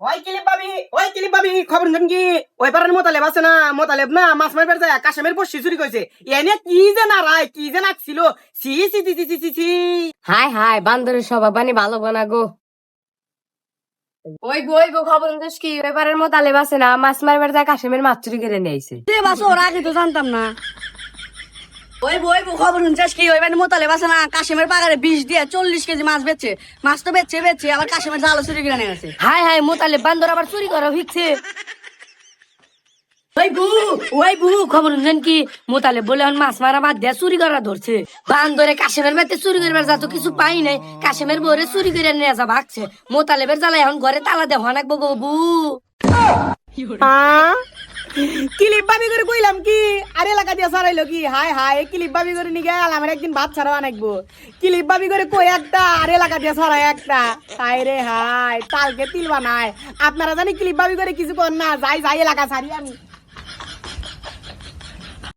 ওই কিলিপ ভাবি খবর শুনছেন কি? ওই পাড়ার মোতালেব আছে না, মোতালেব না মাছ মারবার যায় কাশেমের বসি চুরি করেছে। এনে কি যে না রায়, কি যে নাকছিল। সি সি সি সি সি সি সি। হাই হাই বান্দরের স্বভাব বানি ভালো গোনা গো। ওই গো খবর শুনছিস কি? এবারের মতো আলেব আছে না, মাছ মারবার যায় কাশেমের মাছ চুরি করে নিয়ে আইছে। বাস ওর আগে তো জানতাম না। ওই বউ খবর শুনছিস কি? ওই মোতালেব আছে না, কাশেমের পাগারে 20 দিয়ে 40 কেজি মাছ বেচছে। মাছ তো বেচছে আবার কাশেমের জাল চুরি করে নিয়ে গেছে। হাই হাই মোতালেব বান্দর আবার চুরি করা হচ্ছে। ওই বু খবর শুনছেন কি? মোতালেব বলে এখন মাছ মারা বাদ দিয়ে চুরি করা ধরছে। বান্দরে কাশেমের বাড়িতে চুরি করবার যা তো কিছু পাই নাই, কাশেমের বউরে চুরি করে নিয়ে যা ভাগছে। মোতালেবের জ্বালা এখন ঘরে তালা দেওয়া নাকবো গো বু। কিলিপ ভাবি করে কইলাম কি আর এলাকা দিয়ে সারাইলো কি? হাই হাই কিলিপ ভাবি করে নিয়ে গেল আমার একদিন ভাত ছাড়া বানাইবো। কিলিপ ভাবি করে কই একটা আর এলাকা দিয়ে সারাই একটা। হাই রে হাই তালকে তিল বানায়। আপনারা জানি কিলিপ ভাবি করে কিছু কর না, যাই এলাকা ছাড়ি আমি।